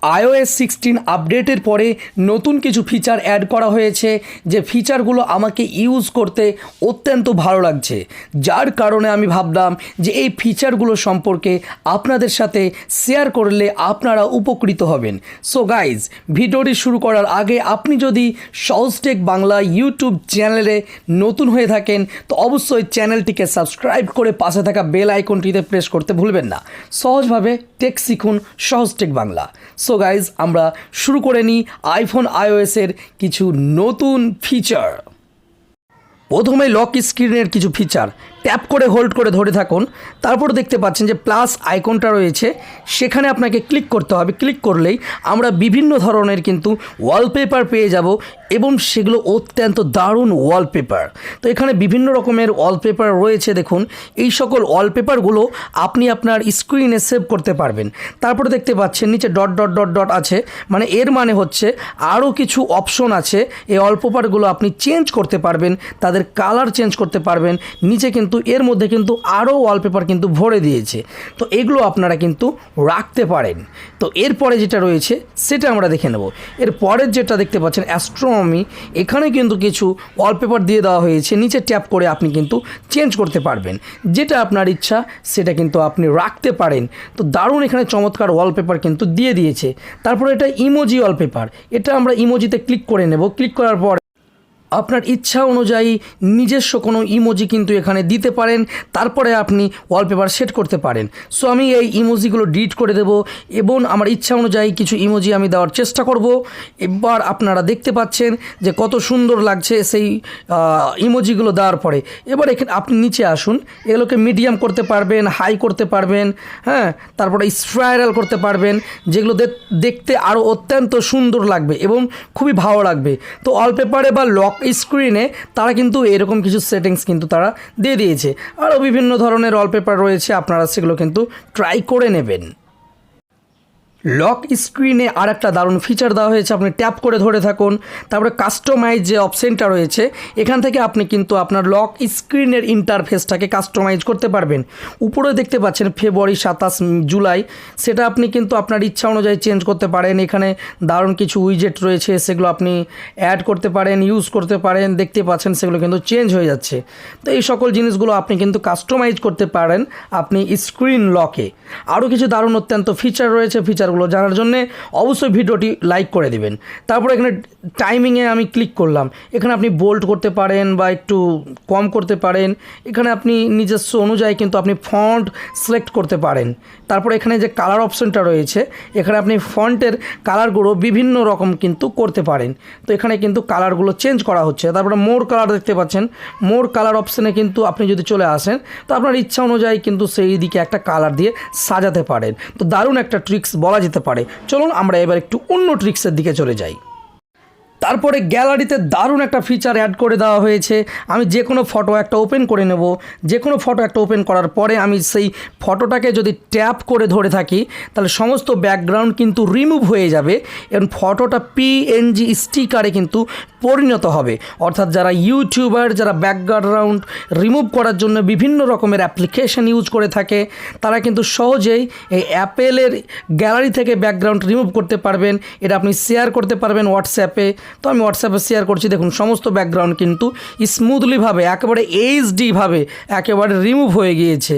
iOS 16 আপডেটের পরে নতুন কিছু ফিচার অ্যাড করা হয়েছে, যে ফিচারগুলো আমাকে ইউজ করতে অত্যন্ত ভালো লাগছে, যার কারণে আমি ভাবলাম যে এই ফিচারগুলো সম্পর্কে আপনাদের সাথে শেয়ার করলে আপনারা উপকৃত হবেন। সো গাইজ, ভিডিওটি শুরু করার আগে আপনি যদি সহজ টেক বাংলা ইউটিউব চ্যানেলে নতুন হয়ে থাকেন তো অবশ্যই চ্যানেলটিকে সাবস্ক্রাইব করে পাশে থাকা বেল আইকনটিতে প্রেস করতে ভুলবেন না। সহজভাবে টেক শিখুন সহজ টেক বাংলা। সো গাইজ, আমরা শুরু করে নিই আইফোন iOS-এর কিছু নতুন ফিচার। প্রথমে লক স্ক্রিনের কিছু ফিচার ট্যাপ করে হোল্ড করে ধরে থাকুন, তারপর দেখতে পাচ্ছেন যে প্লাস আইকনটা রয়েছে, সেখানে আপনাকে ক্লিক করতে হবে। ক্লিক করলেই আমরা বিভিন্ন ধরনের কিন্তু ওয়ালপেপার পেয়ে যাব এবং সেগুলো অত্যন্ত দারুণ ওয়ালপেপার। তো এখানে বিভিন্ন রকমের ওয়ালপেপার রয়েছে, দেখুন এই সকল ওয়ালপেপারগুলো আপনি আপনার স্ক্রিনে সেভ করতে পারবেন। তারপরে দেখতে পাচ্ছেন নিচে ডট ডট ডট ডট আছে, মানে এর মানে হচ্ছে আরও কিছু অপশন আছে। এই ওয়ালপেপারগুলো আপনি চেঞ্জ করতে পারবেন, তাদের কালার চেঞ্জ করতে পারবেন। নিচে কিন্তু এর মধ্যে কিন্তু আরও ওয়ালপেপার কিন্তু ভরে দিয়েছে, তো এগুলো আপনারা কিন্তু রাখতে পারেন। তো এরপরে যেটা রয়েছে সেটা আমরা দেখে নেব। এর পরের যেটা দেখতে পাচ্ছেন অ্যাস্ট্রোনমি, এখানে কিন্তু কিছু ওয়ালপেপার দিয়ে দেওয়া হয়েছে, নিচে ট্যাপ করে আপনি কিন্তু চেঞ্জ করতে পারবেন, যেটা আপনার ইচ্ছা সেটা কিন্তু আপনি রাখতে পারেন। তো দারুণ এখানে চমৎকার ওয়ালপেপার কিন্তু দিয়ে দিয়েছে। তারপরে এটা ইমোজি ওয়ালপেপার, এটা আমরা ইমোজিতে ক্লিক করে নেব। ক্লিক করার পর আপনার ইচ্ছা অনুযায়ী নিজস্ব কোনো ইমোজি কিন্তু এখানে দিতে পারেন, তারপরে আপনি ওয়ালপেপার সেট করতে পারেন। সো আমি এই ইমোজিগুলো ডিলিট করে দেব এবং আমার ইচ্ছা অনুযায়ী কিছু ইমোজি আমি দেওয়ার চেষ্টা করব। এবার আপনারা দেখতে পাচ্ছেন যে কত সুন্দর লাগছে সেই ইমোজিগুলো দেওয়ার পরে। এবার এখানে আপনি নিচে আসুন, এগুলোকে মিডিয়াম করতে পারবেন, হাই করতে পারবেন, হ্যাঁ, তারপরে স্পাইরাল করতে পারবেন, যেগুলো দেখতে আরও অত্যন্ত সুন্দর লাগবে এবং খুবই ভালো লাগবে। তো ওয়ালপেপারে বা লক স্ক্রিনে তারা কিন্তু এরকম কিছু সেটিংস কিন্তু তারা দিয়ে দিয়েছে। আরও বিভিন্ন ধরনের ওয়ালপেপার রয়েছে, আপনারা সেগুলো কিন্তু ট্রাই করে নেবেন। লক স্ক্রিনে আর একটা দারুণ ফিচার দেওয়া হয়েছে, আপনি ট্যাপ করে ধরে থাকুন, তারপরে কাস্টমাইজ যে অপশানটা রয়েছে এখান থেকে আপনি কিন্তু আপনার লক স্ক্রিনের ইন্টারফেসটাকে কাস্টমাইজ করতে পারবেন। উপরে দেখতে পাচ্ছেন ফেব্রুয়ারি 27 জুলাই, সেটা আপনি কিন্তু আপনার ইচ্ছা অনুযায়ী চেঞ্জ করতে পারেন। এখানে দারুণ কিছু উইজেট রয়েছে, সেগুলো আপনি অ্যাড করতে পারেন, ইউজ করতে পারেন। দেখতে পাচ্ছেন সেগুলো কিন্তু চেঞ্জ হয়ে যাচ্ছে। তো এই সকল জিনিসগুলো আপনি কিন্তু কাস্টমাইজ করতে পারেন আপনি স্ক্রিন লকে। আরও কিছু দারুণ অত্যন্ত ফিচার রয়েছে, ফিচারগুলো জানার জন্য অবশ্যই ভিডিওটি লাইক করে দিবেন। তারপর এখানে টাইমিংয়ে আমি ক্লিক করলাম, এখানে আপনি বোল্ড করতে পারেন বা একটু কম করতে পারেন। এখানে আপনি নিজস্ব অনুযায়ী কিন্তু আপনি ফন্ট সিলেক্ট করতে পারেন। তারপর এখানে যে কালার অপশনটা রয়েছে, এখানে আপনি ফন্টের কালারগুলো বিভিন্ন রকম কিন্তু করতে পারেন। তো এখানে কিন্তু কালারগুলো চেঞ্জ করা হচ্ছে। তারপরে মোর কালার দেখতে পাচ্ছেন, মোর কালার অপশানে কিন্তু আপনি যদি চলে আসেন তো আপনার ইচ্ছা অনুযায়ী কিন্তু সেই দিকে একটা কালার দিয়ে সাজাতে পারেন। তো দারুণ একটা ট্রিক্স বলা যেতে পারে। চলুন আমরা এবার একটু অন্য ট্রিক্সের দিকে চলে যাই। তারপরে গ্যালারিতে দারুণ একটা ফিচার অ্যাড করে দেওয়া হয়েছে। আমি যে কোনো ফটো একটা ওপেন করে নেব, যে কোনো ফটো একটা ওপেন করার পরে আমি সেই ফটোটাকে যদি ট্যাপ করে ধরে থাকি তাহলে সমস্ত ব্যাকগ্রাউন্ড কিন্তু রিমুভ হয়ে যাবে এবং ফটোটা পিএনজি স্টিকারে কিন্তু পরিণত হবে। অর্থাৎ যারা ইউটিউবার, যারা ব্যাকগ্রাউন্ড রিমুভ করার জন্য বিভিন্ন রকমের অ্যাপ্লিকেশন ইউজ করে থাকে, তারা কিন্তু সহজেই এই অ্যাপেলের গ্যালারি থেকে ব্যাকগ্রাউন্ড রিমুভ করতে পারবেন। এটা আপনি শেয়ার করতে পারবেন হোয়াটসঅ্যাপে। তো আমি হোয়াটসঅ্যাপে শেয়ার করছি, দেখুন সমস্ত ব্যাকগ্রাউন্ড কিন্তু স্মুথলিভাবে একেবারে এইচডিভাবে একেবারে রিমুভ হয়ে গিয়েছে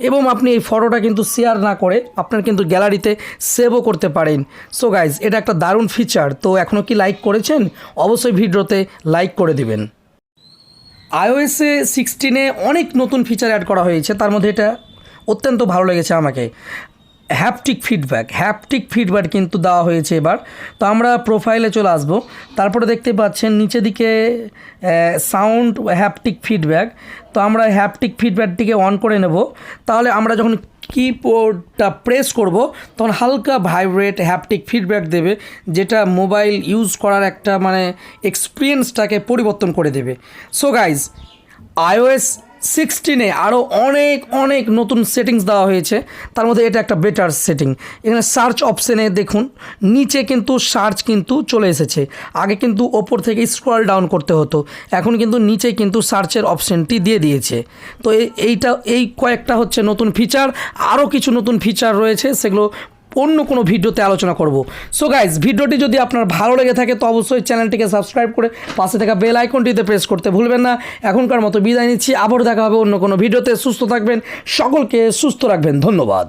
এবং আপনি এই ফটোটা কিন্তু শেয়ার না করে আপনার কিন্তু গ্যালারিতে সেভও করতে পারেন। সো গাইজ, এটা একটা দারুণ ফিচার। তো এখনও কি লাইক করেছেন? অবশ্যই ভিডিওতে লাইক করে দিবেন। iOS 16 অনেক নতুন ফিচার অ্যাড করা হয়েছে, তার মধ্যে এটা অত্যন্ত ভালো লেগেছে আমাকে। হ্যাপটিক ফিডব্যাক কিন্তু দেওয়া হয়েছে এবার। তো আমরা প্রোফাইলে চলে আসবো, তারপরে দেখতে পাচ্ছেন নিচে দিকে সাউন্ড হ্যাপটিক ফিডব্যাক। তো আমরা হ্যাপটিক ফিডব্যাকটিকে অন করে নেব, তাহলে আমরা যখন কিবোর্ডটা প্রেস করব তখন হালকা ভাইব্রেট হ্যাপটিক ফিডব্যাক দেবে, যেটা মোবাইল ইউজ করার একটা মানে এক্সপিরিয়েন্সটাকে পরিবর্তন করে দেবে। সো গাইজ, iOS 16 আরও অনেক নতুন সেটিংস দেওয়া হয়েছে, তার মধ্যে এটা একটা বেটার সেটিং। এখানে সার্চ অপশানে দেখুন নিচে কিন্তু সার্চ কিন্তু চলে এসেছে। আগে কিন্তু ওপর থেকে স্ক্রল ডাউন করতে হতো, এখন কিন্তু নিচে কিন্তু সার্চের অপশানটি দিয়ে দিয়েছে। তো এই কয়েকটা হচ্ছে নতুন ফিচার। আরও কিছু নতুন ফিচার রয়েছে, সেগুলো অন্য কোনো ভিডিওতে আলোচনা করব। সো গাইজ, ভিডিওটি যদি আপনার ভালো লেগে থাকে তো অবশ্যই চ্যানেলটিকে সাবস্ক্রাইব করে পাশে থাকা বেল আইকনটিতে প্রেস করতে ভুলবেন না। এখনকার মতো বিদায় নিচ্ছি, আবারও দেখা হবে অন্য কোনো ভিডিওতে। সুস্থ থাকবেন, সকলকে সুস্থ রাখবেন, ধন্যবাদ।